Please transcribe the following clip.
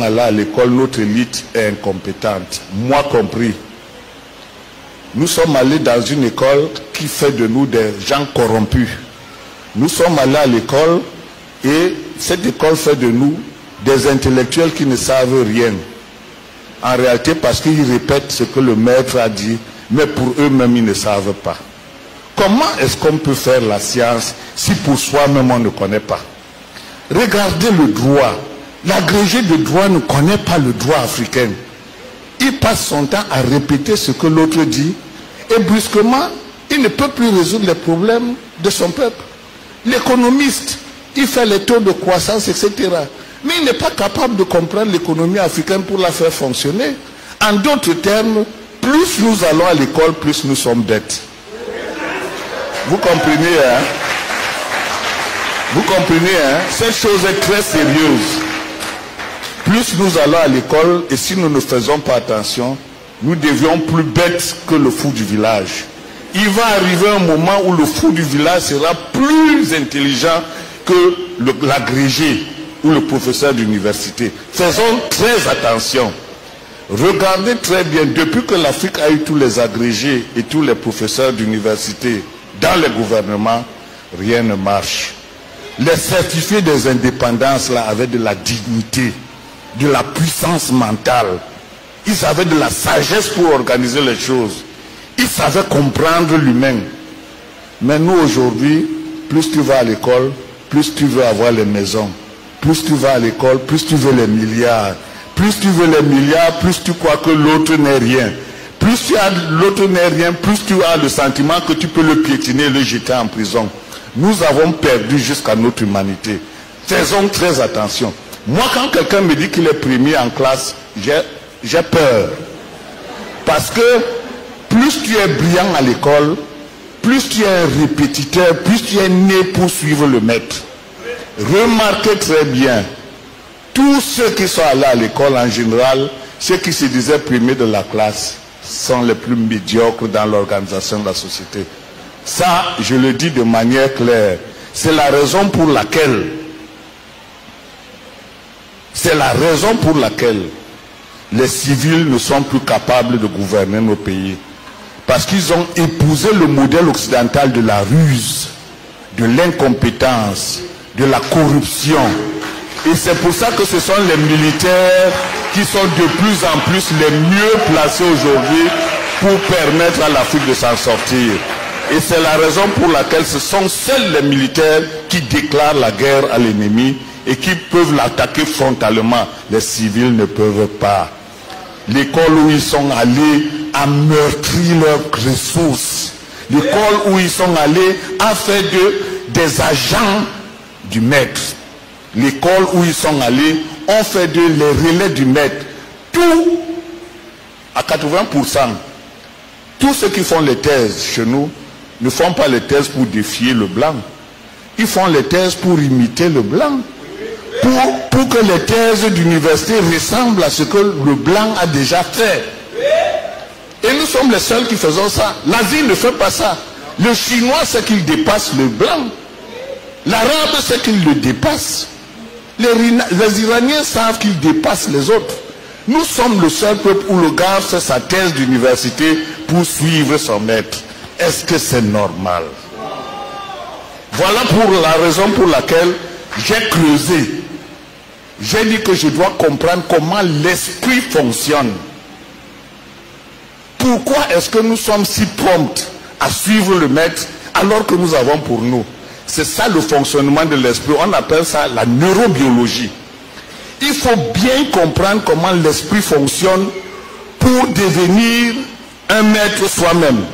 sommes allés à l'école, notre élite est incompétente, moi compris. Nous sommes allés dans une école qui fait de nous des gens corrompus. Nous sommes allés à l'école et cette école fait de nous des intellectuels qui ne savent rien. En réalité, parce qu'ils répètent ce que le maître a dit, mais pour eux-mêmes, ils ne savent pas. Comment est-ce qu'on peut faire la science si pour soi-même on ne connaît pas? Regardez le droit. L'agrégé de droit ne connaît pas le droit africain. Il passe son temps à répéter ce que l'autre dit et brusquement, il ne peut plus résoudre les problèmes de son peuple. L'économiste, il fait les taux de croissance, etc. Mais il n'est pas capable de comprendre l'économie africaine pour la faire fonctionner. En d'autres termes, plus nous allons à l'école, plus nous sommes bêtes. Vous comprenez, hein? Vous comprenez, hein? Cette chose est très sérieuse. Plus nous allons à l'école, et si nous ne faisons pas attention, nous devions plus bêtes que le fou du village. Il va arriver un moment où le fou du village sera plus intelligent que l'agrégé ou le professeur d'université. Faisons très attention. Regardez très bien, depuis que l'Afrique a eu tous les agrégés et tous les professeurs d'université dans les gouvernements, rien ne marche. Les certifiés des indépendances là avaient de la dignité, de la puissance mentale. Ils avaient de la sagesse pour organiser les choses. Ils savaient comprendre l'humain. Mais nous aujourd'hui, plus tu vas à l'école, plus tu veux avoir les maisons. Plus tu vas à l'école, plus tu veux les milliards. Plus tu veux les milliards, plus tu crois que l'autre n'est rien. Plus tu as l'autre n'est rien, plus tu as le sentiment que tu peux le piétiner et le jeter en prison. Nous avons perdu jusqu'à notre humanité. Faisons très attention. Moi, quand quelqu'un me dit qu'il est premier en classe, j'ai peur. Parce que plus tu es brillant à l'école, plus tu es un répétiteur, plus tu es né pour suivre le maître. Remarquez très bien, tous ceux qui sont allés à l'école en général, ceux qui se disaient premiers de la classe, sont les plus médiocres dans l'organisation de la société. Ça, je le dis de manière claire. C'est la raison pour laquelle les civils ne sont plus capables de gouverner nos pays. Parce qu'ils ont épousé le modèle occidental de la ruse, de l'incompétence, de la corruption. Et c'est pour ça que ce sont les militaires qui sont de plus en plus les mieux placés aujourd'hui pour permettre à l'Afrique de s'en sortir. Et c'est la raison pour laquelle ce sont seuls les militaires qui déclarent la guerre à l'ennemi et qui peuvent l'attaquer frontalement. Les civils ne peuvent pas. L'école où ils sont allés a meurtri leurs ressources. L'école où ils sont allés a fait des agents du maître. L'école où ils sont allés ont fait les relais du maître. Tout, à 80%, tous ceux qui font les thèses chez nous ne font pas les thèses pour défier le blanc. Ils font les thèses pour imiter le blanc. Pour que les thèses d'université ressemblent à ce que le blanc a déjà fait. Et nous sommes les seuls qui faisons ça. L'Asie ne fait pas ça. Le chinois, c'est qu'il dépasse le blanc. L'arabe, c'est qu'il le dépasse. Les Iraniens savent qu'ils dépassent les autres. Nous sommes le seul peuple où le gars fait sa thèse d'université pour suivre son maître. Est-ce que c'est normal? Voilà pour la raison pour laquelle j'ai creusé. J'ai dit que je dois comprendre comment l'esprit fonctionne. Pourquoi est-ce que nous sommes si prompts à suivre le maître alors que nous avons pour nous? C'est ça le fonctionnement de l'esprit. On appelle ça la neurobiologie. Il faut bien comprendre comment l'esprit fonctionne pour devenir un maître soi-même.